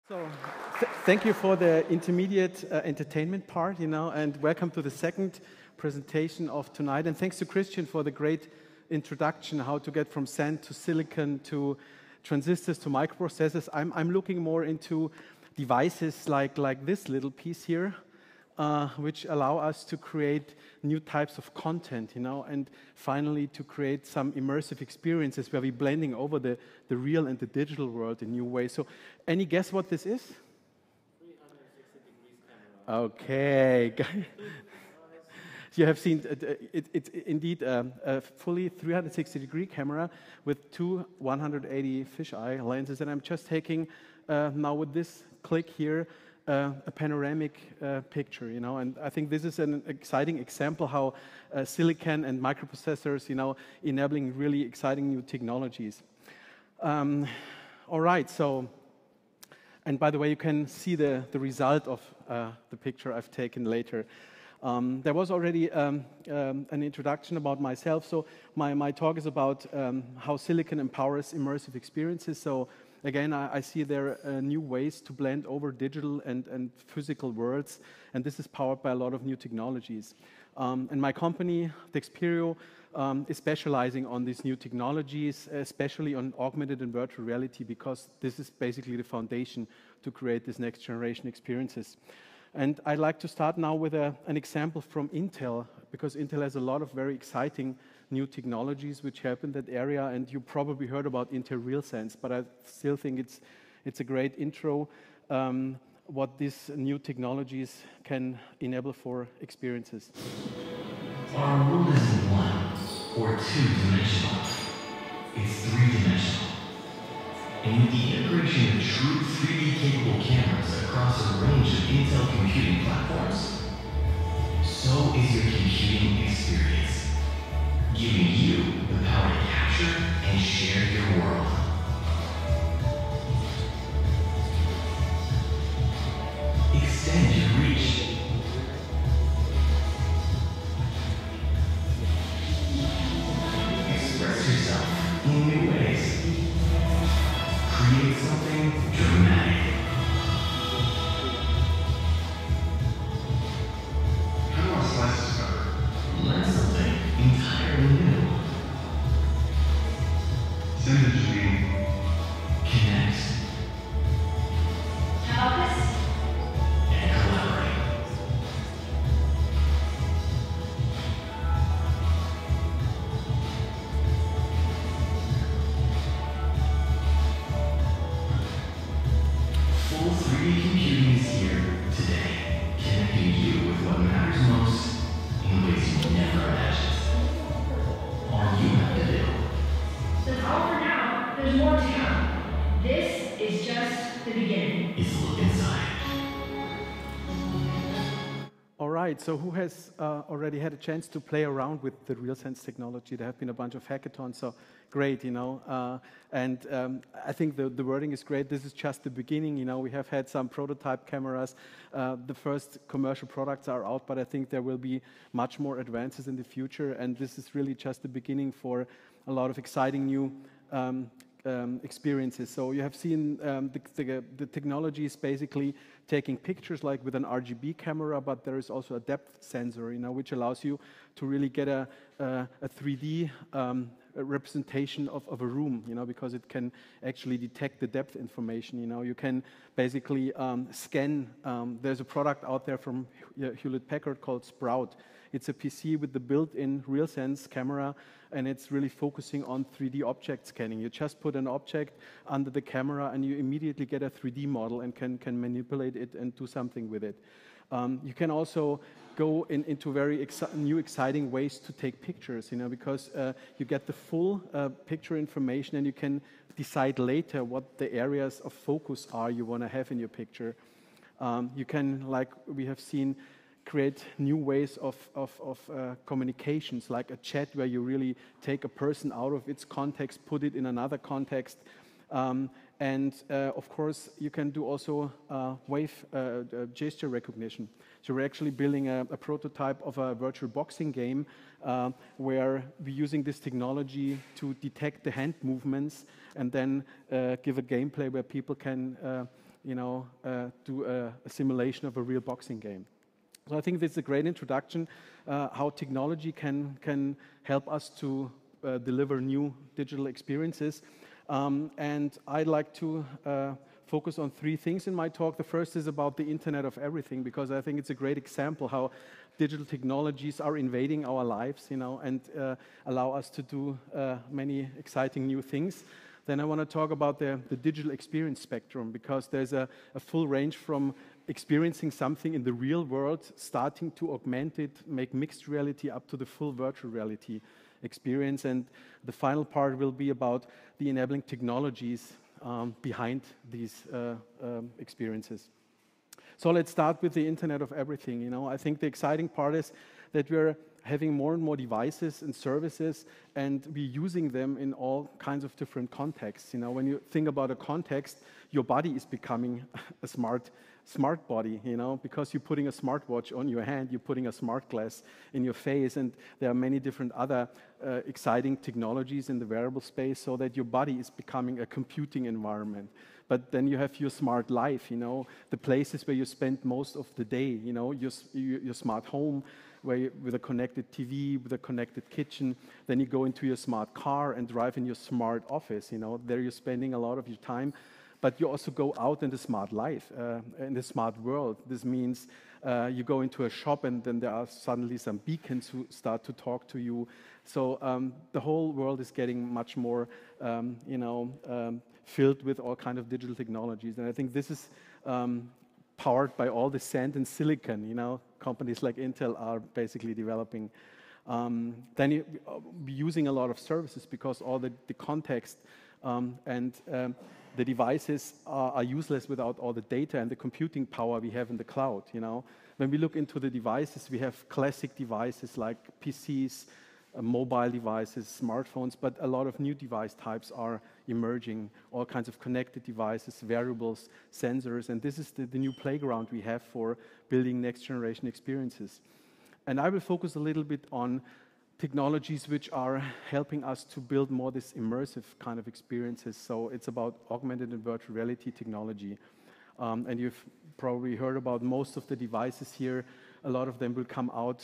So, thank you for the intermediate entertainment part, and welcome to the second presentation of tonight. And thanks to Christian for the great introduction, how to get from sand to silicon to transistors to microprocessors. I'm looking more into devices like this little piece here, which allow us to create new types of content, and finally to create some immersive experiences where we're blending over the real and the digital world in new ways. So, any guess what this is? 360 degrees camera. Okay. You have seen it's indeed a fully 360-degree camera with two 180 fisheye lenses, and I'm just taking now with this click here a panoramic picture, and I think this is an exciting example how silicon and microprocessors, enabling really exciting new technologies. All right, so, and by the way, you can see the result of the picture I've taken later. There was already an introduction about myself, so my talk is about how silicon empowers immersive experiences. So again, I see there are new ways to blend over digital and physical worlds, and this is powered by a lot of new technologies. And my company, Dexperio, is specializing on these new technologies, especially on augmented and virtual reality, because this is basically the foundation to create these next generation experiences. And I'd like to start now with an example from Intel, because Intel has a lot of very exciting new technologies which help in that area, and you probably heard about Intel RealSense, but I still think it's a great intro what these new technologies can enable for experiences. Our world isn't one or two-dimensional, it's three-dimensional. And with the integration of true 3D-capable cameras across a range of Intel computing platforms, so is your computing experience, giving you the power to capture and share your world. Extend your reach. Express yourself in new ways. Create something dramatic. How do our slices cover? Learn something entirely new. Synergy. Connect. How about this? And collaborate. Full 3D computing is here today, connecting you with what matters most in ways you never imagined. All you have to do That's all for now. There's more to come. This is just the beginning. is look inside. All right, so who has already had a chance to play around with the RealSense technology? There have been a bunch of hackathons, so great, and I think the wording is great. This is just the beginning, we have had some prototype cameras. The first commercial products are out, but I think there will be much more advances in the future, and this is really just the beginning for a lot of exciting new experiences. So you have seen the technology is basically taking pictures like with an RGB camera, but there is also a depth sensor, which allows you to really get a 3D representation of a room, because it can actually detect the depth information. You can basically scan. There's a product out there from Hewlett-Packard called Sprout. It's a PC with the built-in RealSense camera, and it's really focusing on 3D object scanning. You just put an object under the camera, and you immediately get a 3D model and can manipulate it and do something with it. You can also go into very new, exciting ways to take pictures, because you get the full picture information, and you can decide later what the areas of focus are you want to have in your picture. You can, like we have seen, create new ways of communications, like a chat where you really take a person out of its context, put it in another context. And of course, you can do also wave gesture recognition. So we're actually building a prototype of a virtual boxing game where we're using this technology to detect the hand movements and then give a gameplay where people can do a simulation of a real boxing game. So I think this is a great introduction, how technology can help us to deliver new digital experiences. And I'd like to focus on three things in my talk. The first is about the Internet of Everything, because I think it's a great example how digital technologies are invading our lives, and allow us to do many exciting new things. Then I want to talk about the digital experience spectrum, because there's a full range from experiencing something in the real world, starting to augment it, make mixed reality, up to the full virtual reality experience. And the final part will be about the enabling technologies behind these experiences. So let's start with the Internet of Everything. I think the exciting part is that we're having more and more devices and services, and we're using them in all kinds of different contexts. When you think about a context, your body is becoming a smart body, because you're putting a smartwatch on your hand, you're putting a smart glass in your face, and there are many different other exciting technologies in the wearable space, so that your body is becoming a computing environment. But then you have your smart life, the places where you spend most of the day, your smart home, with a connected TV, with a connected kitchen. Then you go into your smart car and drive in your smart office. There you're spending a lot of your time. But you also go out in the smart life, in the smart world. This means you go into a shop, and then there are suddenly some beacons who start to talk to you. So the whole world is getting much more, filled with all kinds of digital technologies. And I think this is powered by all the sand and silicon, companies like Intel are basically developing. Then you're using a lot of services, because all the context and the devices are useless without all the data and the computing power we have in the cloud. When we look into the devices, we have classic devices like PCs, mobile devices, smartphones, but a lot of new device types are emerging, all kinds of connected devices, variables, sensors, and this is the new playground we have for building next generation experiences. And I will focus a little bit on technologies which are helping us to build more this immersive kind of experiences. So it's about augmented and virtual reality technology. And you've probably heard about most of the devices here. A lot of them will come out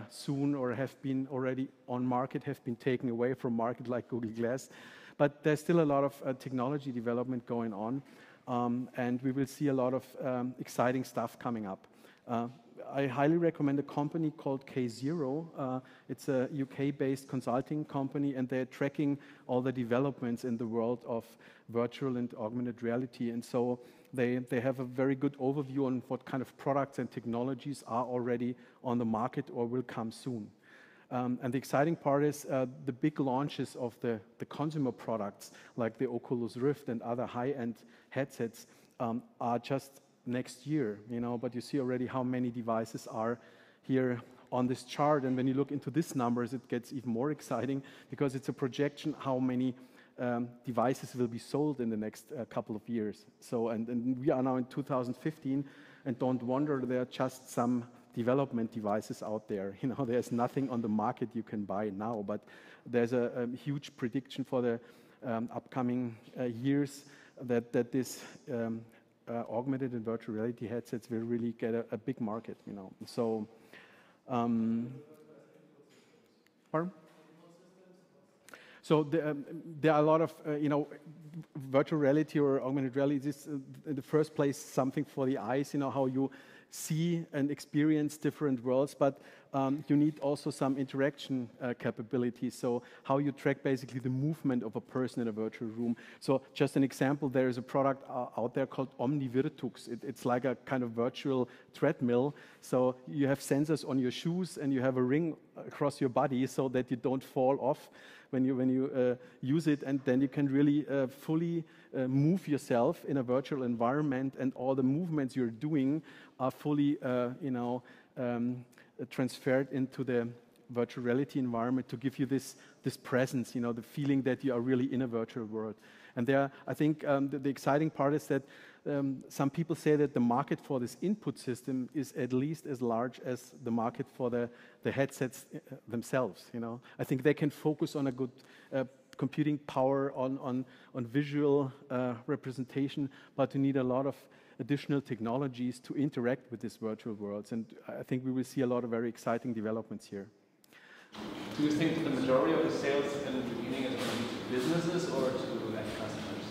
soon, or have been already on market, have been taken away from market, like Google Glass. But there's still a lot of technology development going on, and we will see a lot of exciting stuff coming up. I highly recommend a company called K0. It's a UK-based consulting company, and they're tracking all the developments in the world of virtual and augmented reality. And so they have a very good overview on what kind of products and technologies are already on the market or will come soon. And the exciting part is the big launches of the consumer products, like the Oculus Rift and other high-end headsets, are just next year, but you see already how many devices are here on this chart. And when you look into these numbers, it gets even more exciting, because it's a projection how many devices will be sold in the next couple of years. So, and we are now in 2015, and don't wonder, there are just some development devices out there. There's nothing on the market you can buy now, but there's a huge prediction for the upcoming years that this augmented and virtual reality headsets will really get a big market, So, pardon? So there are a lot of, virtual reality or augmented reality is in the first place something for the eyes, how you see and experience different worlds, but you need also some interaction capabilities, so how you track basically the movement of a person in a virtual room. So just an example, there is a product out there called OmniVirtux. It's like a kind of virtual treadmill, so you have sensors on your shoes and you have a ring across your body so that you don't fall off when you use it, and then you can really fully move yourself in a virtual environment, and all the movements you're doing are fully, transferred into the virtual reality environment to give you this presence, the feeling that you are really in a virtual world. And there, I think the exciting part is that some people say that the market for this input system is at least as large as the market for the headsets themselves. I think they can focus on a good computing power, on visual representation, but you need a lot of additional technologies to interact with these virtual worlds. And I think we will see a lot of very exciting developments here. Do you think the majority of the sales in the beginning is going to be to businesses or to end customers?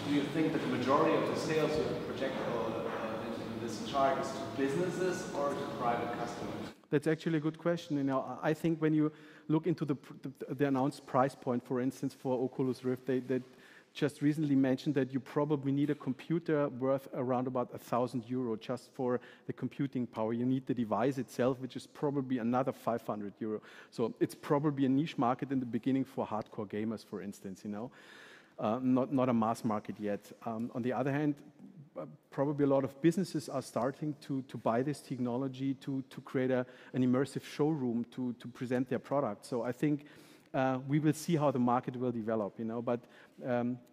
Do you think that the majority of the sales you project in this chart is to businesses or to private customers? That's actually a good question. You know, I think when you look into the announced price point, for instance, for Oculus Rift, they just recently mentioned that you probably need a computer worth around about €1,000 just for the computing power. You need the device itself, which is probably another €500. So it's probably a niche market in the beginning for hardcore gamers, for instance, you know. Not a mass market yet. On the other hand, probably a lot of businesses are starting to buy this technology to create an immersive showroom to present their product. So I think we will see how the market will develop, you know, but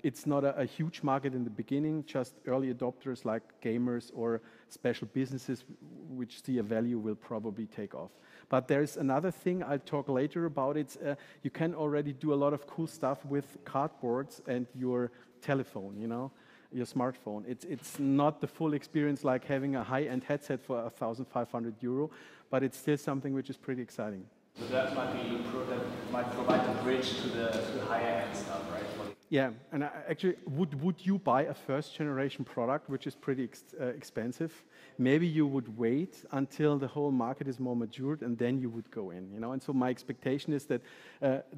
it's not a huge market in the beginning, just early adopters like gamers or special businesses which see a value will probably take off. But there's another thing I'll talk later about. It's you can already do a lot of cool stuff with cardboards and your telephone, you know, your smartphone. It's not the full experience like having a high-end headset for €1,500, but it's still something which is pretty exciting. So that might provide the bridge to the higher end stuff, right? Yeah, and actually, would you buy a first-generation product, which is pretty expensive? Maybe you would wait until the whole market is more matured, and then you would go in, you know? And so my expectation is that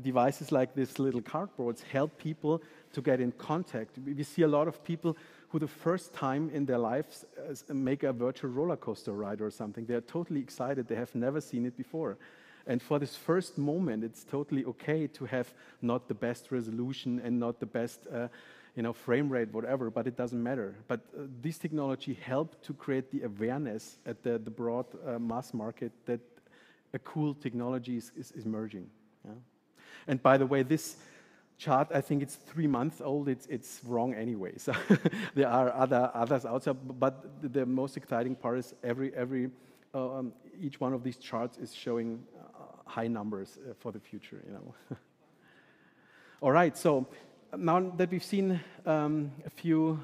devices like these little cardboards help people to get in contact. We see a lot of people who the first time in their lives make a virtual roller coaster ride or something. They're totally excited. They have never seen it before. And for this first moment, it's totally okay to have not the best resolution and not the best frame rate, whatever, but it doesn't matter. But this technology helped to create the awareness at the broad mass market that a cool technology is emerging. Yeah? And by the way, this chart, I think it's 3 months old. It's wrong anyway. So there are others outside, but the most exciting part is each one of these charts is showing high numbers for the future, you know. All right, so now that we've seen a few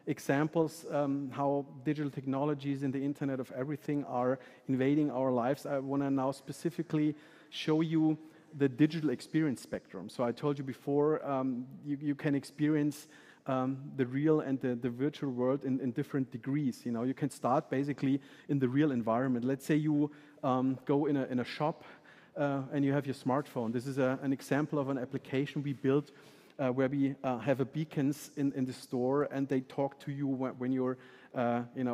examples how digital technologies in the Internet of Everything are invading our lives, I want to now specifically show you the digital experience spectrum. So I told you before, you can experience the real and the virtual world in different degrees. You know, you can start basically in the real environment. Let's say you go in a shop and you have your smartphone. This is an example of an application we built where we have beacons in the store, and they talk to you when you're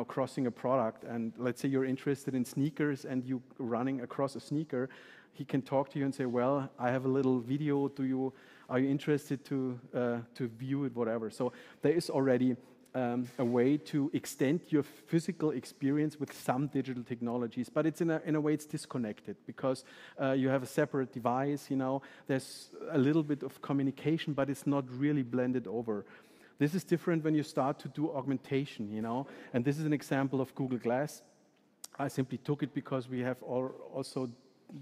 crossing a product. And let's say you're interested in sneakers and you're running across a sneaker. He can talk to you and say, well, I have a little video. Are you interested to view it, whatever? So there is already a way to extend your physical experience with some digital technologies, but it's in a way it's disconnected because you have a separate device, you know, there's a little bit of communication, but it's not really blended over. This is different when you start to do augmentation, you know, and this is an example of Google Glass. I simply took it because we have also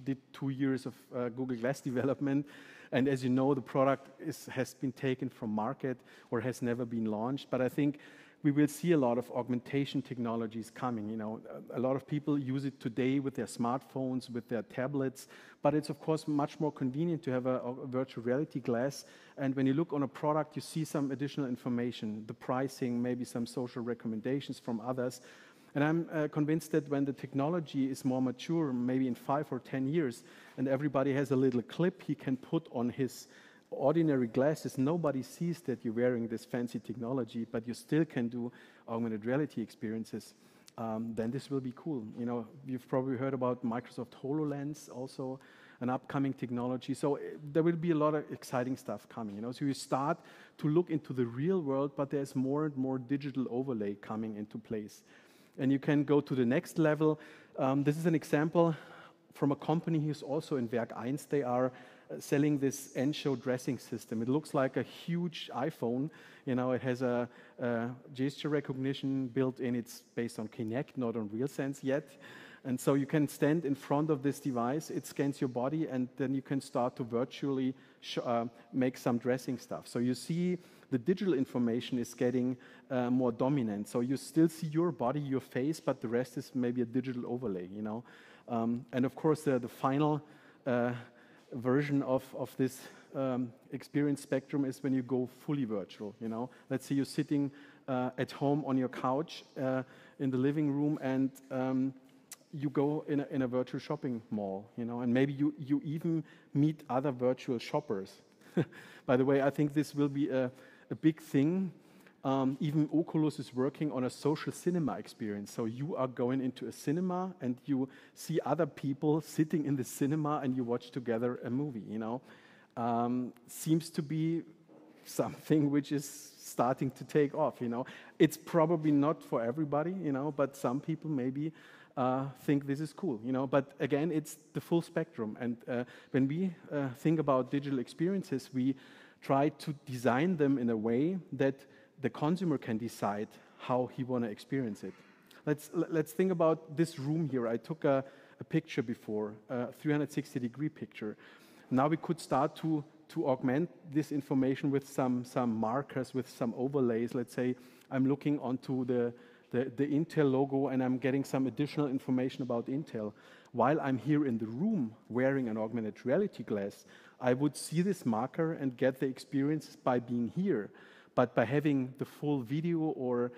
did 2 years of Google Glass development. And as you know, the product has been taken from market or has never been launched. But I think we will see a lot of augmentation technologies coming. You know, a lot of people use it today with their smartphones, with their tablets. But it's, of course, much more convenient to have a virtual reality glass. And when you look on a product, you see some additional information, the pricing, maybe some social recommendations from others. And I'm convinced that when the technology is more mature, maybe in 5 or 10 years, and everybody has a little clip he can put on his ordinary glasses, nobody sees that you're wearing this fancy technology, but you still can do augmented reality experiences, then this will be cool. You know, you've probably heard about Microsoft HoloLens, also an upcoming technology. So there will be a lot of exciting stuff coming. You know, so you start to look into the real world, but there's more and more digital overlay coming into place. And you can go to the next level. This is an example from a company who's also in Werk 1. They are selling this Enshow dressing system. It looks like a huge iPhone. You know, it has a gesture recognition built in. It's based on Kinect, not on RealSense yet. And so you can stand in front of this device. It scans your body, and then you can start to virtually make some dressing stuff. So you see the digital information is getting more dominant. So you still see your body, your face, but the rest is maybe a digital overlay, you know. And of course, the final version of this experience spectrum is when you go fully virtual, you know. Let's say you're sitting at home on your couch in the living room, and you go in a virtual shopping mall, you know, and maybe you even meet other virtual shoppers. By the way, I think this will be a big thing. Even Oculus is working on a social cinema experience. So you are going into a cinema and you see other people sitting in the cinema and you watch together a movie, you know. Seems to be something which is starting to take off, you know. It's probably not for everybody, you know, but some people maybe think this is cool, you know. But again, it's the full spectrum. And when we think about digital experiences, we try to design them in a way that the consumer can decide how he want to experience it. Let's think about this room here. I took a picture before, a 360-degree picture. Now we could start to augment this information with some markers, with some overlays. Let's say I'm looking onto the Intel logo and I'm getting some additional information about Intel. While I'm here in the room wearing an augmented reality glass, I would see this marker and get the experience by being here. But by having the full video or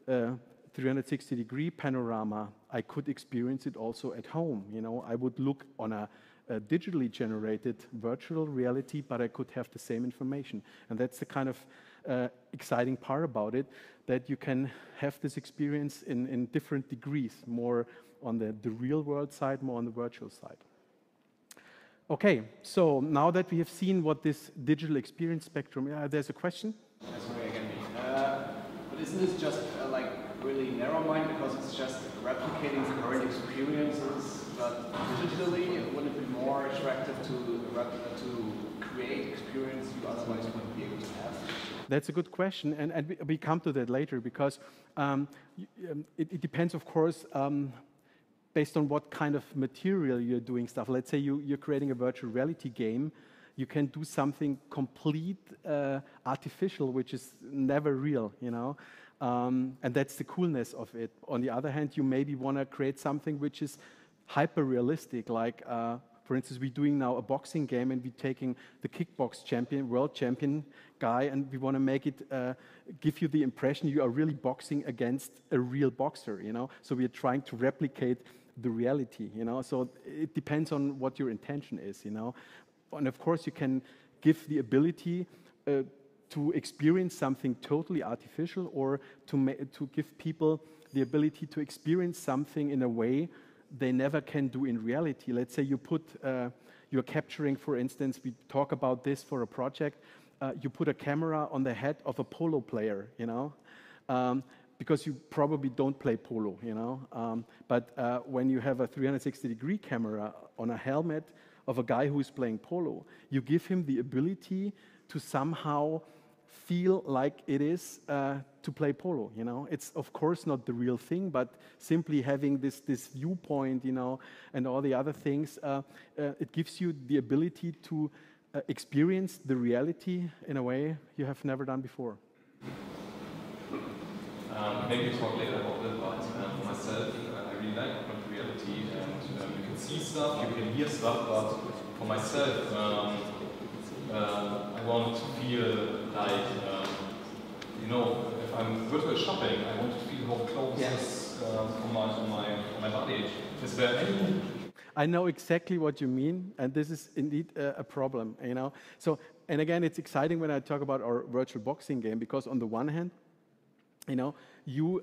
360-degree panorama, I could experience it also at home. You know, I would look on a digitally generated virtual reality, but I could have the same information. And that's the kind of exciting part about it, that you can have this experience in different degrees, more on the real world side, more on the virtual side. Okay, so now that we have seen what this digital experience spectrum, there's a question? Sorry again. But isn't this just like really narrow-minded because it's just replicating current experiences, but digitally? Wouldn't it be more attractive to create experience you otherwise wouldn't be able to have? That's a good question, and we come to that later, because it depends, of course, based on what kind of material you're doing stuff. Let's say you're creating a virtual reality game. You can do something complete artificial, which is never real, you know, and that's the coolness of it. On the other hand, you maybe want to create something which is hyper-realistic, like, for instance, we're doing now a boxing game, and we're taking the kickbox champion, world champion guy, and we want to make it give you the impression you are really boxing against a real boxer, you know. So we are trying to replicate the reality, you know. So it depends on what your intention is, you know. And of course, you can give the ability to experience something totally artificial, or to give people the ability to experience something in a way they never can do in reality. Let's say you put, you're capturing, for instance, we talk about this for a project, you put a camera on the head of a polo player, you know, because you probably don't play polo, you know. But when you have a 360-degree camera on a helmet of a guy who is playing polo, you give him the ability to somehow feel like it is to play polo, you know. It's of course not the real thing, but simply having this viewpoint, you know, and all the other things, it gives you the ability to experience the reality in a way you have never done before. Maybe talk later about that, but for myself, I really like augmented reality, and you can see stuff, you can hear stuff, but for myself, I want to feel like, you know, if I'm virtual shopping, I want to feel how close this on my body. Is there any? I know exactly what you mean, and this is indeed a problem, you know. So, and again, it's exciting when I talk about our virtual boxing game, because on the one hand, you know, you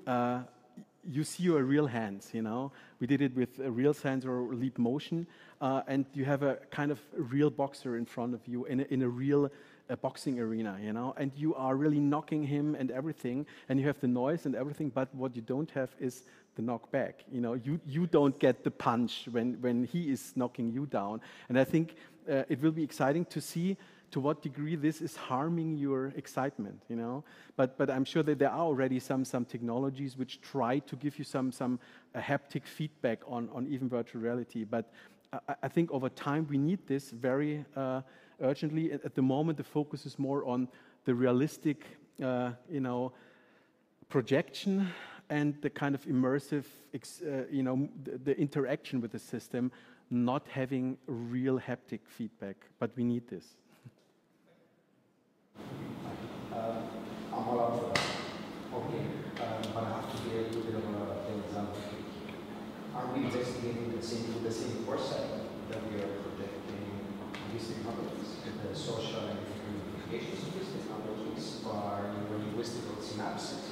see your real hands, you know. We did it with real hands or leap motion, and you have a kind of real boxer in front of you in a real boxing arena, you know, and you are really knocking him and everything, and you have the noise and everything, but what you don't have is the knockback, you know. You don't get the punch when he is knocking you down, and I think it will be exciting to see to what degree this is harming your excitement, you know. But I'm sure that there are already some technologies which try to give you some haptic feedback on even virtual reality. But I think over time we need this very urgently. At the moment, the focus is more on the realistic you know, projection and the kind of immersive, you know, the interaction with the system, not having real haptic feedback. But we need this. I'm all up for that. Okay, but I have to be a little bit of an example. Are we investigating the same foresight that we are projecting these technologies? The social and implications of these technologies are linguistical synapses.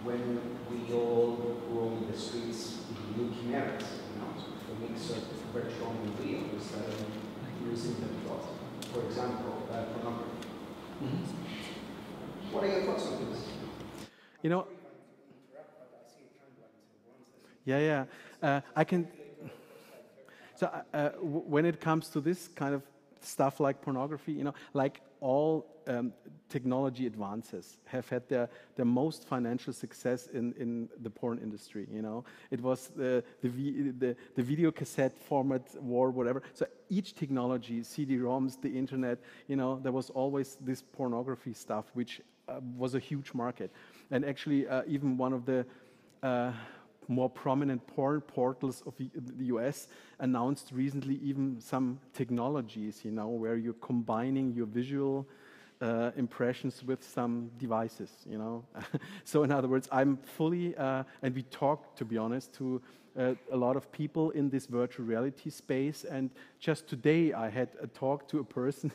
When we all roam the streets with new chimeras, you know, the mix of virtual and real, we started using them thought. For example, pornography. What are your thoughts on this? You know, yeah, I can. So when it comes to this kind of stuff like pornography, you know, like all technology advances have had their most financial success in the porn industry. You know, it was the video cassette format war, whatever. So each technology, CD-ROMs, the internet, you know, there was always this pornography stuff, which was a huge market. And actually, even one of the more prominent porn portals of the US announced recently even some technologies, you know, where you're combining your visual impressions with some devices, you know. So in other words, I'm fully, and we talked, to be honest, to a lot of people in this virtual reality space. And just today I had a talk to a person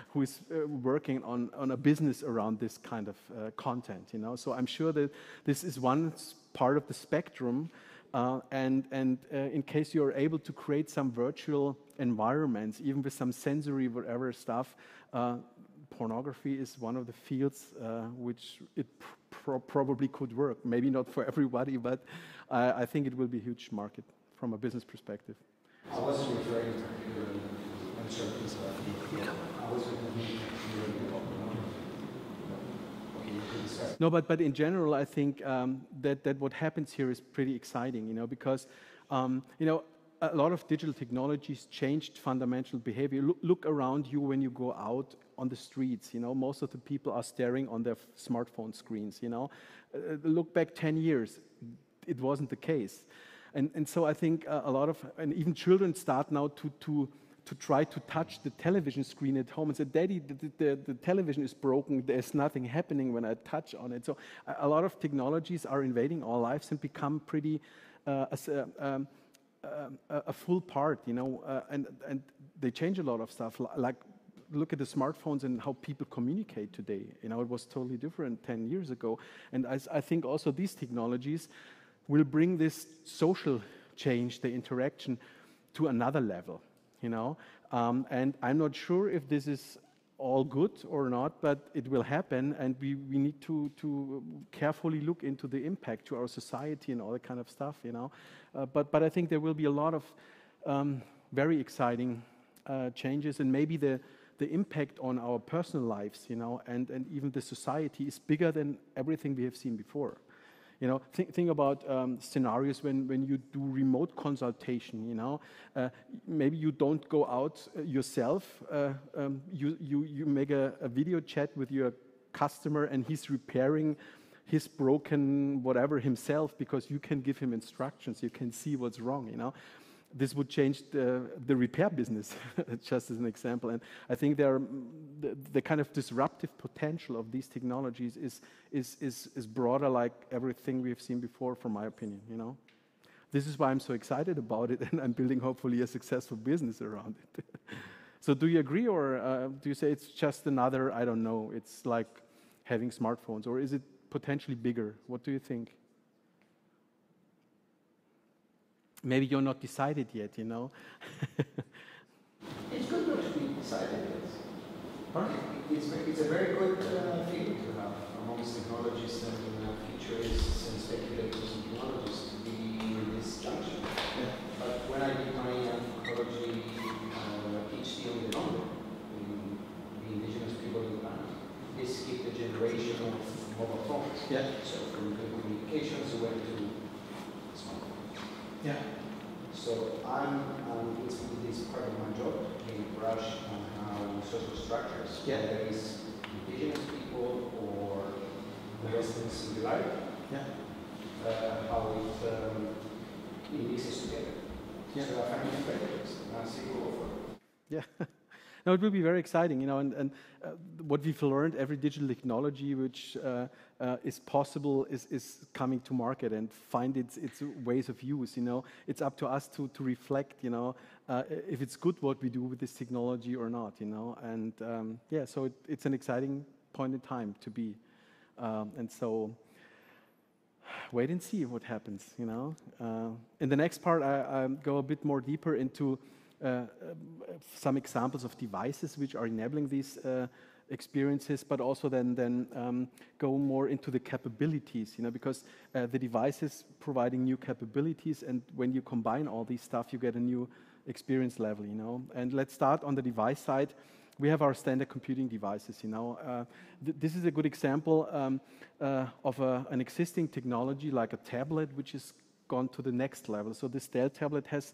who is working on a business around this kind of content, you know. So I'm sure that this is one part of the spectrum. And in case you're able to create some virtual environments, even with some sensory whatever stuff, pornography is one of the fields which it probably could work. Maybe not for everybody, but I think it will be a huge market from a business perspective. I wasn't referring particularly to certain stuff. I was referring to no, but in general, I think that what happens here is pretty exciting, you know, because you know, a lot of digital technologies changed fundamental behavior. Look around you when you go out on the streets, you know, most of the people are staring on their smartphone screens, you know. Look back 10 years, it wasn't the case. And so I think a lot of, and even children start now to try to touch the television screen at home and say, Daddy, the television is broken, there's nothing happening when I touch on it. So a lot of technologies are invading our lives and become pretty a full part, you know, and they change a lot of stuff. Like, look at the smartphones and how people communicate today. You know, it was totally different 10 years ago. And I think also these technologies will bring this social change, the interaction, to another level, you know. And I'm not sure if this is all good or not, but it will happen, and we need to carefully look into the impact to our society and all that kind of stuff, you know. But I think there will be a lot of very exciting changes, and maybe the impact on our personal lives, you know, and even the society is bigger than everything we have seen before. You know, think about scenarios when you do remote consultation, you know. Maybe you don't go out yourself. You make a video chat with your customer and he's repairing his broken whatever himself because you can give him instructions. You can see what's wrong, you know. This would change the repair business, just as an example. And I think the kind of disruptive potential of these technologies is broader, like everything we've seen before, from my opinion, you know. This is why I'm so excited about it, and I'm building, hopefully, a successful business around it. So do you agree, or do you say it's just another, I don't know, it's like having smartphones, or is it potentially bigger? What do you think? Maybe you're not decided yet, you know. It's good not to be decided yet. It's a very good feeling to have amongst technologists and futurists and speculators and technologists to be in this junction. Yeah. But when I did my anthropology PhD on the London, the indigenous people in the planet, they skipped a generation of mobile phones. Yeah. So from communications we went to smartphones. Yeah. So it's part of my job, being a brush on how social structures, whether it's indigenous people or lessons you like, Yeah. how it mixes together. Yeah. So I find it very interesting. I see you offer. Yeah. No, it will be very exciting, you know, and what we've learned, every digital technology which is possible is coming to market and find its ways of use, you know. It's up to us to reflect, you know, if it's good what we do with this technology or not, you know. And yeah, so it's an exciting point in time to be. And so wait and see what happens, you know. In the next part, I go a bit more deeper into some examples of devices which are enabling these experiences, but also then go more into the capabilities, you know, because the device is providing new capabilities, and when you combine all these stuff, you get a new experience level, you know. And let's start on the device side. We have our standard computing devices, you know. This is a good example of an existing technology like a tablet, which has gone to the next level. So this Dell tablet has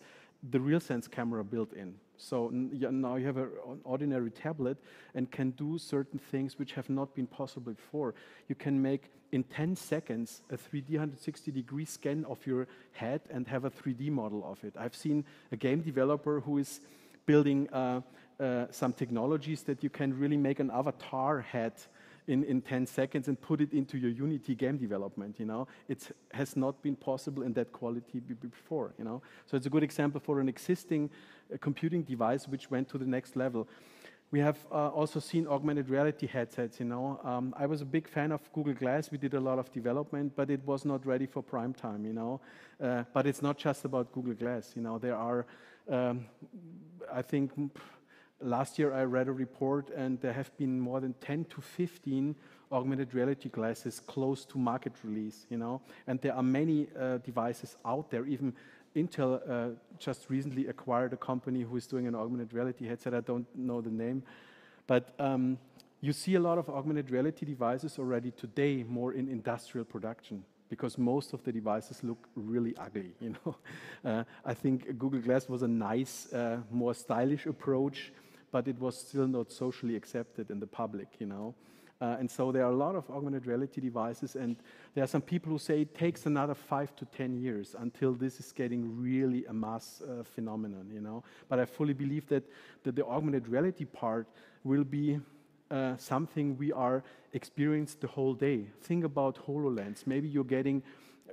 the RealSense camera built in. So now you have an ordinary tablet and can do certain things which have not been possible before. You can make, in 10 seconds, a 3D 160-degree scan of your head and have a 3D model of it. I've seen a game developer who is building some technologies that you can really make an avatar head in 10 seconds and put it into your Unity game development, you know. It has not been possible in that quality before, you know. So it's a good example for an existing computing device which went to the next level. We have also seen augmented reality headsets, you know. I was a big fan of Google Glass. We did a lot of development, but it was not ready for prime time, you know. But it's not just about Google Glass, you know. There are, I think, last year I read a report and there have been more than 10 to 15 augmented reality glasses close to market release, you know. And there are many devices out there. Even Intel just recently acquired a company who is doing an augmented reality headset. I don't know the name. But you see a lot of augmented reality devices already today more in industrial production, because most of the devices look really ugly, you know. I think Google Glass was a nice, more stylish approach, but it was still not socially accepted in the public, you know. And so there are a lot of augmented reality devices, and there are some people who say it takes another 5 to 10 years until this is getting really a mass phenomenon, you know. But I fully believe that the augmented reality part will be something we are experienced the whole day. Think about HoloLens. Maybe you're getting,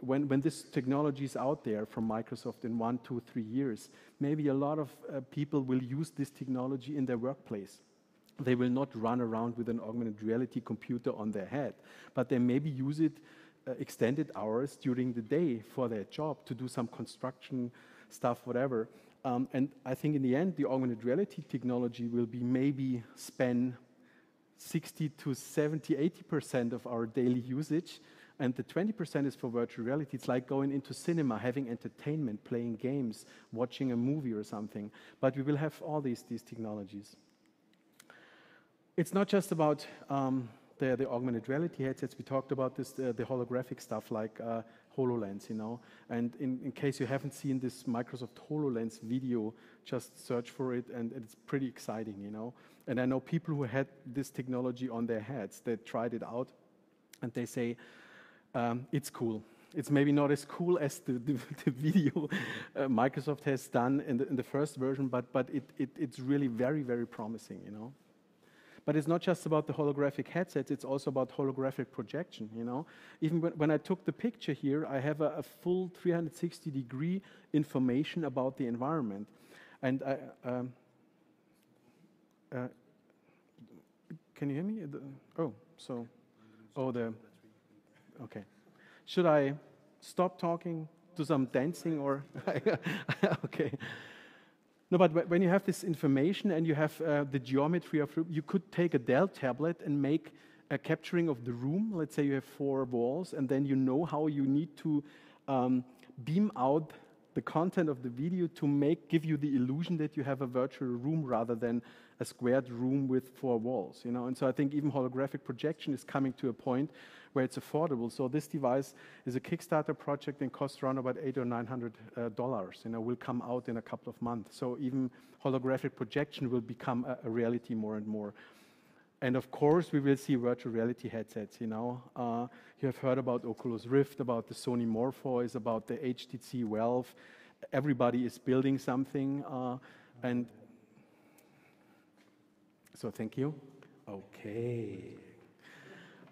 when this technology is out there from Microsoft in 1, 2, 3 years, maybe a lot of people will use this technology in their workplace. They will not run around with an augmented reality computer on their head, but they maybe use it extended hours during the day for their job to do some construction stuff, whatever. And I think in the end, the augmented reality technology will be maybe spend 60 to 70, 80% of our daily usage, and the 20% is for virtual reality. It's like going into cinema, having entertainment, playing games, watching a movie or something. But we will have all these technologies. It's not just about the augmented reality headsets. We talked about this, the holographic stuff like HoloLens, you know. And in case you haven't seen this Microsoft HoloLens video, just search for it, and it's pretty exciting, you know. And I know people who had this technology on their heads. They tried it out, and they say, it's cool. It's maybe not as cool as the video Microsoft has done in the first version, but it's really very, very promising, you know. But it's not just about the holographic headsets, it's also about holographic projection, you know. Even when I took the picture here, I have a full 360-degree information about the environment. And can you hear me? Okay. Should I stop talking, do some dancing, or? Okay. No, but when you have this information and you have the geometry of, you could take a Dell tablet and make a capturing of the room. Let's say you have 4 walls, and then you know how you need to beam out the content of the video to give you the illusion that you have a virtual room rather than a squared room with 4 walls, you know. And so I think even holographic projection is coming to a point where it's affordable. So this device is a Kickstarter project and costs around about $800 or $900. You know, will come out in a couple of months. So even holographic projection will become a reality more and more. And of course, we will see virtual reality headsets, you know. You have heard about Oculus Rift, about the Sony Morpheus, about the HTC Valve. Everybody is building something, and so thank you. Okay.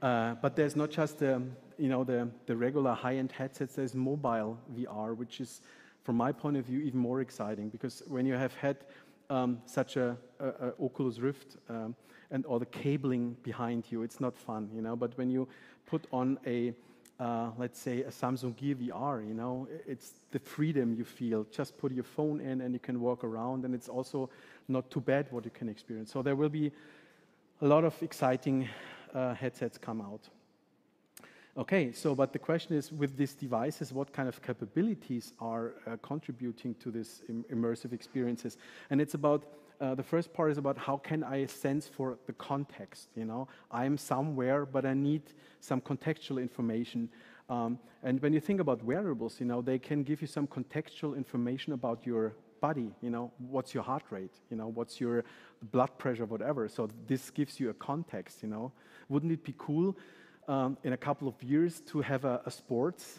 But there's not just you know, the regular high-end headsets. There's mobile VR, which is, from my point of view, even more exciting, because when you have had such a Oculus Rift and all the cabling behind you, it's not fun, you know. But when you put on a let's say a Samsung Gear VR, you know, it's the freedom you feel. Just put your phone in and you can walk around, and it's also not too bad what you can experience. So there will be a lot of exciting headsets come out. Okay, so but the question is, with these devices, what kind of capabilities are contributing to this immersive experiences? And it's about, the first part is about how can I sense for the context, you know? I'm somewhere, but I need some contextual information. And when you think about wearables, you know, they can give you some contextual information about your body, you know, what's your heart rate, you know, what's your blood pressure, whatever. So this gives you a context, you know. Wouldn't it be cool in a couple of years to have a sports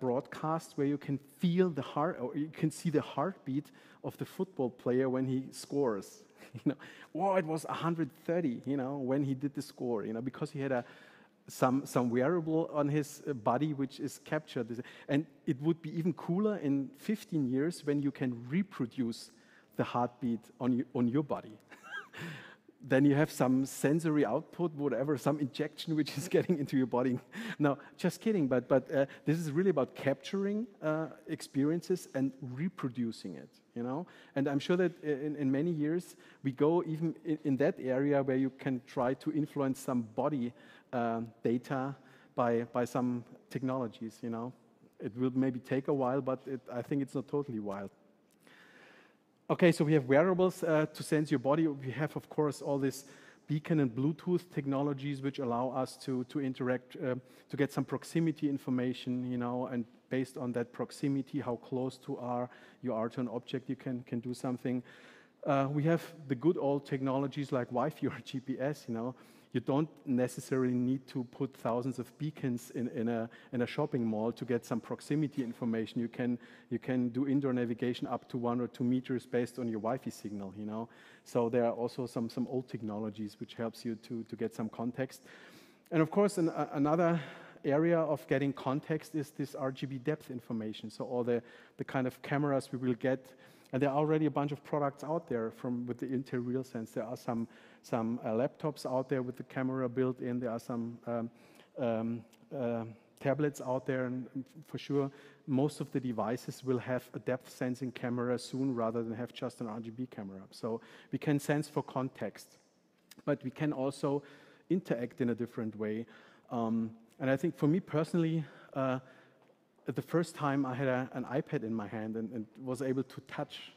broadcast where you can feel the heart, or you can see the heartbeat of the football player when he scores? You know, wow, it was 130, you know, when he did the score, you know, because he had some wearable on his body which is captured. And it would be even cooler in 15 years when you can reproduce the heartbeat on your body. Then you have some sensory output, whatever, some injection which is getting into your body. No, just kidding, but this is really about capturing experiences and reproducing it, you know? And I'm sure that in many years, we go even in that area where you can try to influence some body data by some technologies, you know? It will maybe take a while, but I think it's not totally wild. Okay, so we have wearables to sense your body. We have, of course, all these beacon and Bluetooth technologies which allow us to interact, to get some proximity information, you know, and based on that proximity, how close you are to an object, you can do something. We have the good old technologies like Wi-Fi or GPS, you know. You don't necessarily need to put thousands of beacons in a shopping mall to get some proximity information. You can do indoor navigation up to 1 or 2 meters based on your Wi-Fi signal, you know. So there are also some old technologies which helps you to get some context. And of course, another area of getting context is this RGB depth information. So all the kind of cameras we will get. And there are already a bunch of products out there with the Intel RealSense. There are some laptops out there with the camera built in. There are some tablets out there, and for sure, most of the devices will have a depth sensing camera soon rather than have just an RGB camera. So we can sense for context, but we can also interact in a different way. And I think for me personally, the first time I had an iPad in my hand and was able to touch,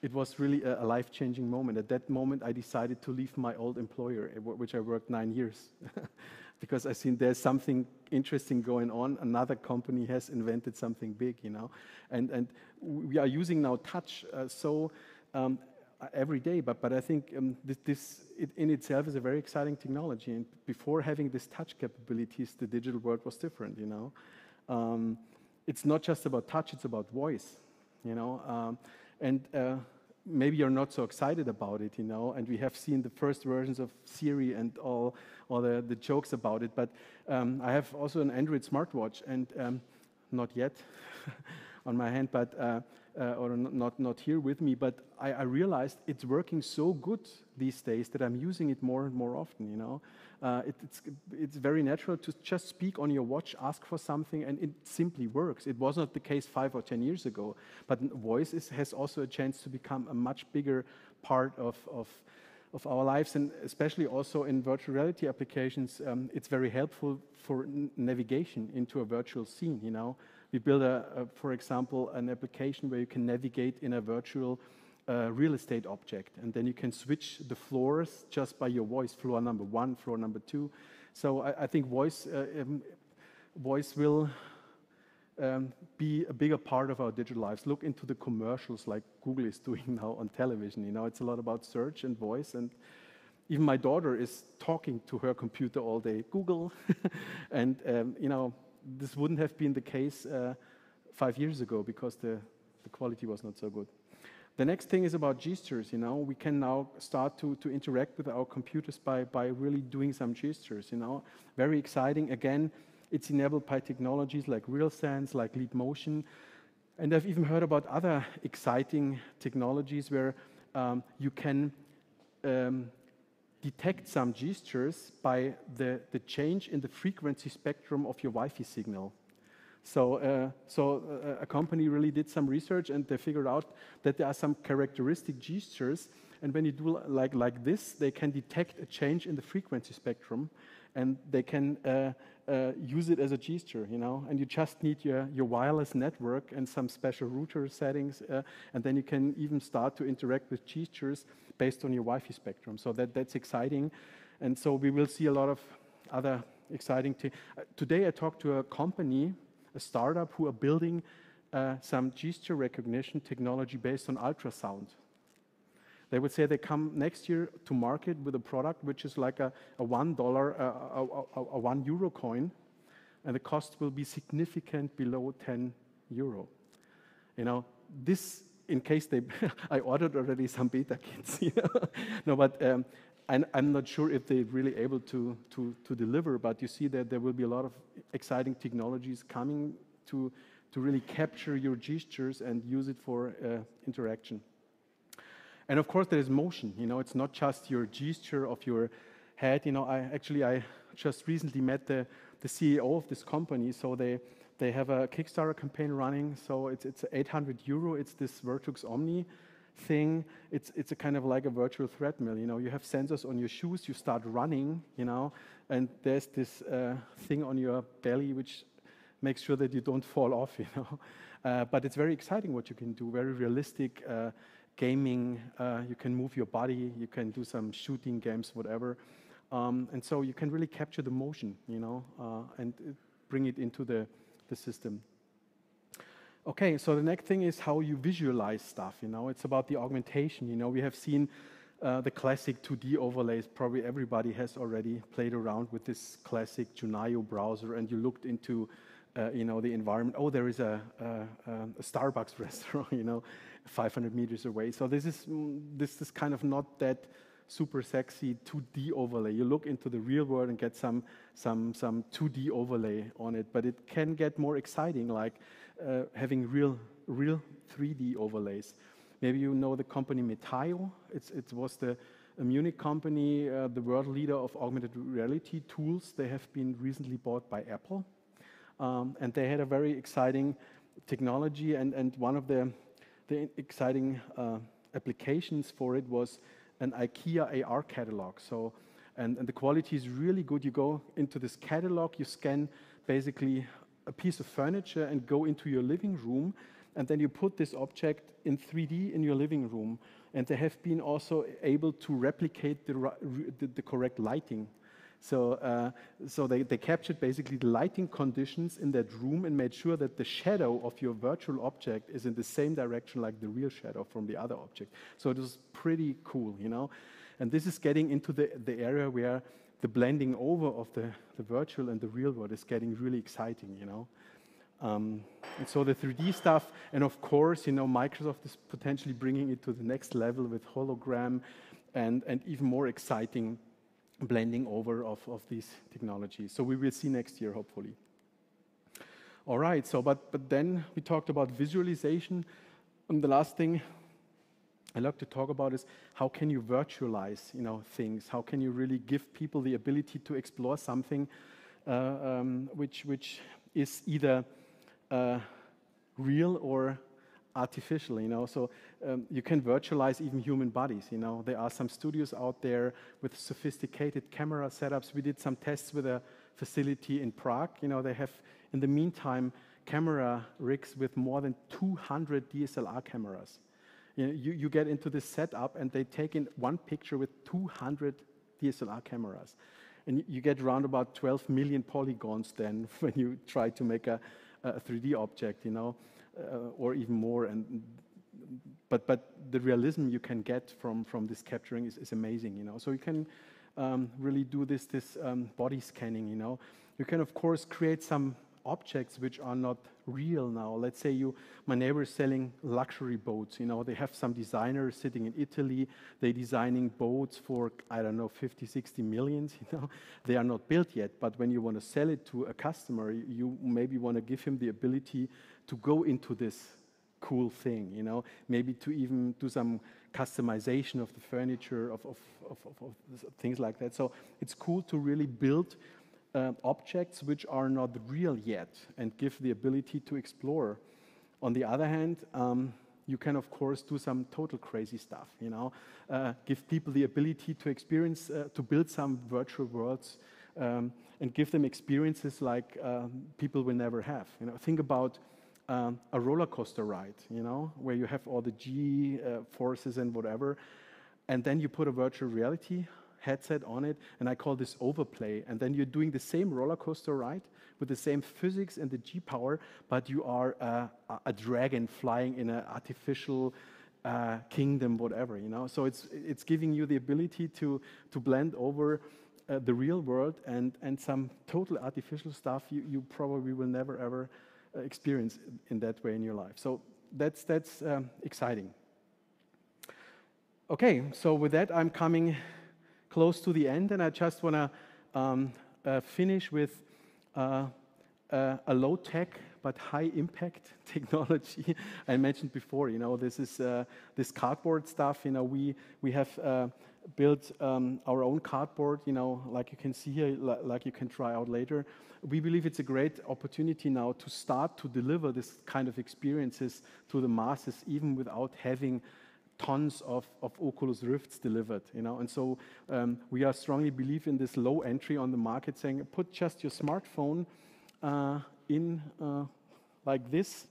it was really a life-changing moment. At that moment, I decided to leave my old employer, which I worked 9 years, because I seen there's something interesting going on. Another company has invented something big, you know, and we are using now touch every day. But I think this in itself is a very exciting technology. And before having this touch capabilities, the digital world was different, you know. It's not just about touch, it's about voice, you know. Maybe you're not so excited about it, you know, and we have seen the first versions of Siri and all the jokes about it, but I have also an Android smartwatch, and not yet on my hand, but or not here with me, but I realized it's working so good these days that I'm using it more and more often, you know. It's very natural to just speak on your watch, ask for something, and it simply works. It was not the case 5 or 10 years ago, but voice has also a chance to become a much bigger part of our lives, and especially also in virtual reality applications. It's very helpful for navigation into a virtual scene, you know. We build, for example, an application where you can navigate in a virtual real estate object, and then you can switch the floors just by your voice, floor number 1, floor number 2. So I think voice will be a bigger part of our digital lives. Look into the commercials like Google is doing now on television. You know, it's a lot about search and voice, and even my daughter is talking to her computer all day, Google, and you know, this wouldn't have been the case 5 years ago because the quality was not so good. The next thing is about gestures. You know, we can now start to interact with our computers by really doing some gestures. You know, very exciting. Again, it's enabled by technologies like RealSense, like Leap Motion, and I've even heard about other exciting technologies where you can detect some gestures by the change in the frequency spectrum of your Wi-Fi signal. So, a company really did some research, and they figured out that there are some characteristic gestures, and when you do like this, they can detect a change in the frequency spectrum, and they can use it as a gesture, you know. And you just need your wireless network and some special router settings, and then you can even start to interact with gestures based on your Wi-Fi spectrum. So that's exciting, and so we will see a lot of other exciting things. Today I talked to a company, a startup, who are building some gesture recognition technology based on ultrasound. They would say they come next year to market with a product which is like a $1, a €1 coin, and the cost will be significant below €10. You know, this, in case they, I ordered already some beta kits, you know? No, but I'm not sure if they're really able to deliver, but you see that there will be a lot of exciting technologies coming to really capture your gestures and use it for interaction. And of course, there is motion. You know, it's not just your gesture of your head. You know, I just recently met the CEO of this company. So they have a Kickstarter campaign running. So it's €800. It's this Vertux Omni thing. It's a kind of like a virtual treadmill. You know, you have sensors on your shoes. You start running. You know, and there's this thing on your belly which makes sure that you don't fall off. You know, but it's very exciting what you can do. Very realistic. Gaming, you can move your body, you can do some shooting games, whatever. And so you can really capture the motion, you know, and bring it into the system. Okay, so the next thing is how you visualize stuff, you know. It's about the augmentation, you know. We have seen the classic 2D overlays. Probably everybody has already played around with this classic Junaio browser, and you looked into you know, the environment. Oh, there is a Starbucks restaurant, you know, 500 meters away. So this is kind of not that super sexy 2D overlay. You look into the real world and get some 2D overlay on it, but it can get more exciting, like having real 3D overlays. Maybe you know the company Metaio. It was a Munich company, the world leader of augmented reality tools. They have been recently bought by Apple. And they had a very exciting technology, and one of the exciting applications for it was an IKEA AR catalog. So, and the quality is really good. You go into this catalog, you scan basically a piece of furniture and go into your living room, and then you put this object in 3D in your living room. And they have been also able to replicate the correct lighting. So, they captured basically the lighting conditions in that room and made sure that the shadow of your virtual object is in the same direction like the real shadow from the other object. So it was pretty cool, you know. And this is getting into the area where the blending over of the virtual and the real world is getting really exciting, you know. And so the 3D stuff, and of course, you know, Microsoft is potentially bringing it to the next level with hologram and even more exciting blending over of these technologies. So we will see next year, hopefully. All right, so but then we talked about visualization. And the last thing I like to talk about is how can you virtualize, you know, things? How can you really give people the ability to explore something which is either real or artificial, you know. So you can virtualize even human bodies, you know. There are some studios out there with sophisticated camera setups. We did some tests with a facility in Prague. You know, they have, in the meantime, camera rigs with more than 200 DSLR cameras. You know, you get into this setup and they take in one picture with 200 DSLR cameras. And you get around about 12 million polygons then when you try to make a 3D object, you know. Or even more, but but the realism you can get from this capturing is amazing, you know. So you can really do this body scanning, you know. You can, of course, create some objects which are not real now. Let's say my neighbor is selling luxury boats, you know. They have some designers sitting in Italy. They're designing boats for, I don't know, 50, 60 millions, you know. They are not built yet, but when you want to sell it to a customer, you maybe want to give him the ability to go into this cool thing, you know, maybe to even do some customization of the furniture, of things like that. So it's cool to really build objects which are not real yet and give the ability to explore. On the other hand, you can, of course, do some total crazy stuff, you know, give people the ability to experience, to build some virtual worlds and give them experiences like people will never have. You know, think about a roller coaster ride, you know, where you have all the G forces and whatever, and then you put a virtual reality headset on it, and I call this overplay, and then you're doing the same roller coaster ride with the same physics and the G power, but you are a dragon flying in an artificial kingdom, whatever, you know. So it's giving you the ability to blend over the real world and some total artificial stuff you probably will never ever experience in that way in your life. So that's exciting. Okay, so with that, I'm coming close to the end, and I just want to finish with a low-tech but high-impact technology I mentioned before. You know, this is this cardboard stuff. You know, we have built our own cardboard. You know, like you can see here, like you can try out later. We believe it's a great opportunity now to start to deliver this kind of experiences to the masses, even without having tons of Oculus Rifts delivered, you know. And so we are strongly believe in this low entry on the market, saying put just your smartphone in like this,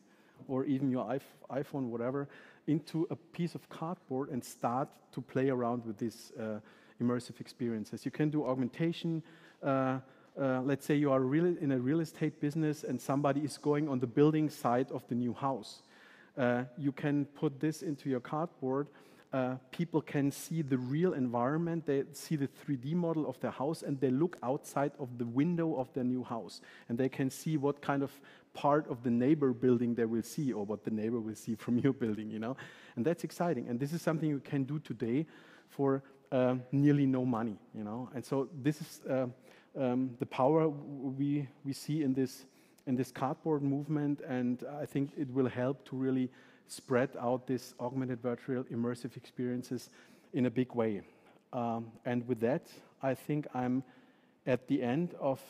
or even your iPhone, whatever, into a piece of cardboard and start to play around with these immersive experiences. You can do augmentation. Let's say you are in a real estate business and somebody is going on the building side of the new house. You can put this into your cardboard. People can see the real environment. They see the 3D model of their house, and they look outside of the window of their new house, and they can see what kind of part of the neighbor building they will see, or what the neighbor will see from your building, you know. And that's exciting. And this is something you can do today for nearly no money, you know. And so this is the power we see in this cardboard movement, and I think it will help to really spread out this augmented virtual immersive experiences in a big way. And with that, I think I'm at the end of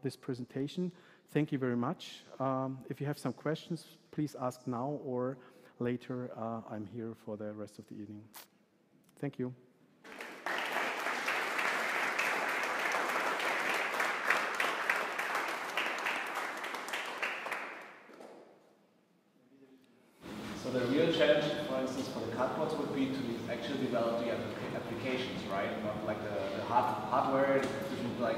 this presentation. Thank you very much. If you have some questions, please ask now or later. I'm here for the rest of the evening. Thank you. So the real challenge, for instance, for the cardboards would be to actually develop the applications, right? Not like the hardware. It doesn't like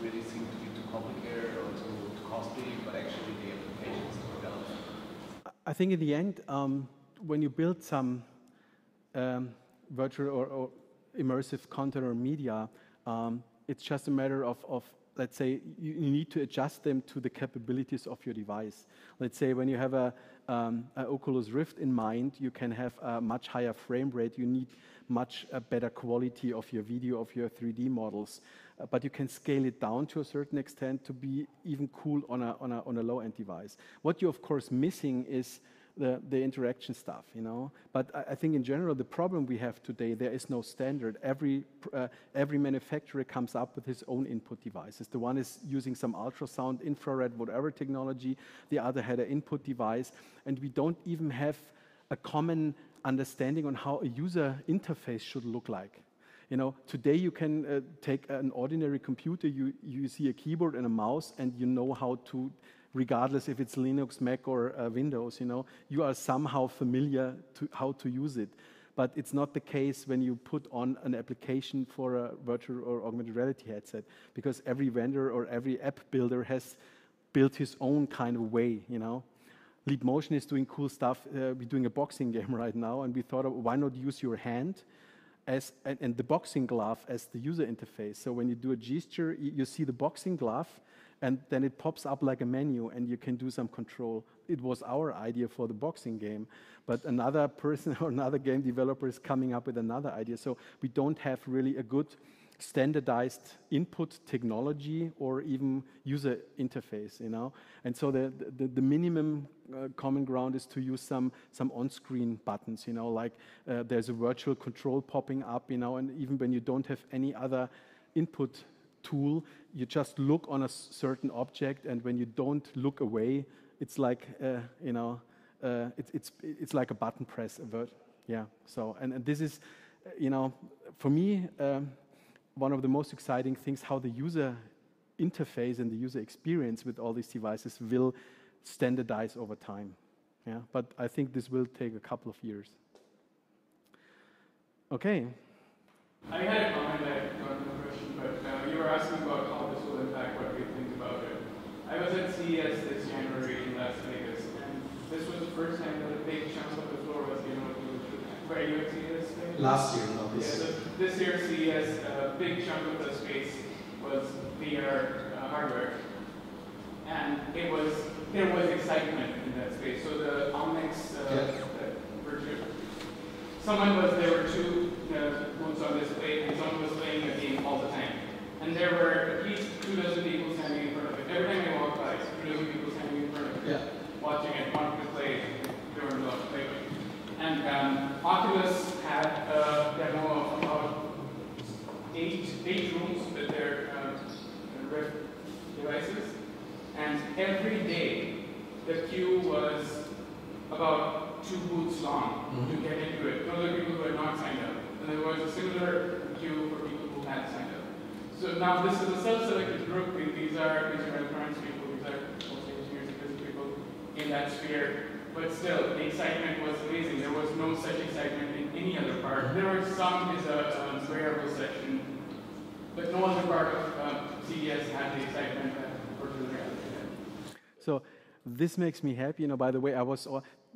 really seem to be too complicated or too costly, but actually the applications to develop. I think in the end, when you build some virtual or immersive content or media, it's just a matter of let's say you need to adjust them to the capabilities of your device. Let's say when you have a Oculus Rift in mind, you can have a much higher frame rate. You need much better quality of your video, of your 3D models, but you can scale it down to a certain extent to be even cool on a low-end device. What you're of course missing is the interaction stuff, you know. But I think in general the problem we have today, there is no standard. Every manufacturer comes up with his own input devices. The one is using some ultrasound, infrared, whatever technology. The other had an input device, and we don't even have a common understanding on how a user interface should look like. You know, today you can take an ordinary computer, you see a keyboard and a mouse, and you know how to, regardless if it's Linux, Mac, or Windows, you know, you are somehow familiar to how to use it. But it's not the case when you put on an application for a virtual or augmented reality headset, because every vendor or every app builder has built his own kind of way, you know. Leap Motion is doing cool stuff. We're doing a boxing game right now, and we thought, why not use your hand and the boxing glove as the user interface? So when you do a gesture, you see the boxing glove, and then it pops up like a menu, and you can do some control. It was our idea for the boxing game, but another person or another game developer is coming up with another idea. So we don't have really a good standardized input technology or even user interface, you know. And so the minimum common ground is to use some on-screen buttons, you know, like there's a virtual control popping up, you know, and even when you don't have any other input tool, you just look on a certain object, and when you don't look away, it's like you know, it's like a button press. Yeah. So and this is, you know, for me. One of the most exciting things, how the user interface and the user experience with all these devices will standardize over time. Yeah, but I think this will take a couple of years. Okay. I had a comment, I got no question, but you were asking about how this will impact what we think about it. I was at CES this January in Las Vegas, and this was the first time that a big chunk of the floor was given to where you at CES? Last year, not this year. So this year CES, a big chunk of the space was VR hardware, and there was excitement in that space. So the Omnics virtual, there were two booths on display, and someone was playing a game all the time, and there were at least 24 people standing in front of it. Every time I walked by, 24 people standing in front of it, watching it, wanting to play. They were not playing. And Oculus had a demo of about eight rooms with their Rift devices, and every day the queue was about 2 booths long to get into it. Those are people who had not signed up, and there was a similar queue for people who had signed up. So now this is a self-selected group. These are electronics people. These are mostly engineers and business people in that sphere. But still, the excitement was amazing. There was no such excitement in any other part. There were some is a wearable section, but no other part of CES had the excitement that virtual reality had. So this makes me happy. You know, by the way,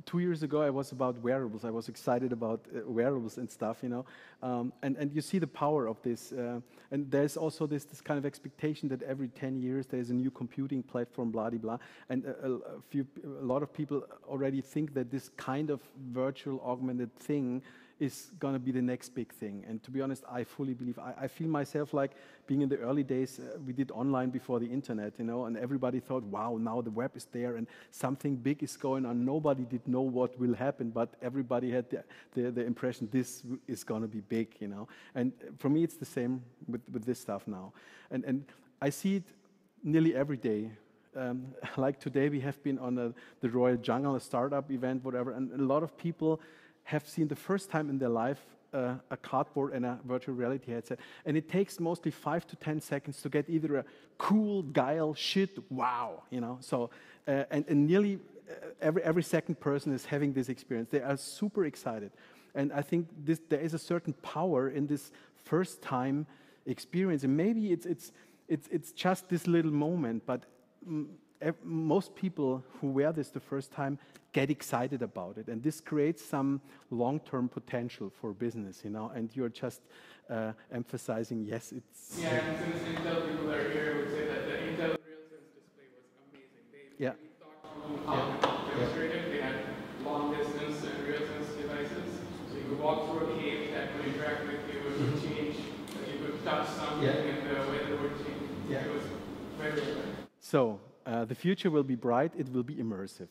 2 years ago, I was about wearables. I was excited about wearables and stuff, you know. And you see the power of this. And there's also this kind of expectation that every 10 years there's a new computing platform, blah, blah, blah. And a lot of people already think that this kind of virtual augmented thing is going to be the next big thing. And to be honest, I fully believe, I feel myself like being in the early days, we did online before the internet, you know, and everybody thought, wow, now the web is there and something big is going on. Nobody did know what will happen, but everybody had the impression this is going to be big, you know. And for me, it's the same with this stuff now. And I see it nearly every day. Like today, we have been on the Royal Jungle, a startup event, whatever, and a lot of people have seen the first time in their life a cardboard and a virtual reality headset. And it takes mostly 5 to 10 seconds to get either a cool, guile, shit, wow, you know. So, and nearly every second person is having this experience. They are super excited. And I think there is a certain power in this first time experience. And maybe it's just this little moment, but most people who wear this the first time get excited about it, and this creates some long-term potential for business, you know. And you're just emphasizing, yes, it's. Yeah, and since Intel people are here, I would say that the Intel RealSense display was amazing. They really thought how to demonstrate it. They had long-distance and RealSense devices, so you could walk through a cave that would interact with you, it would change, you could touch something, and the weather would change. It was very good. So. The future will be bright, it will be immersive.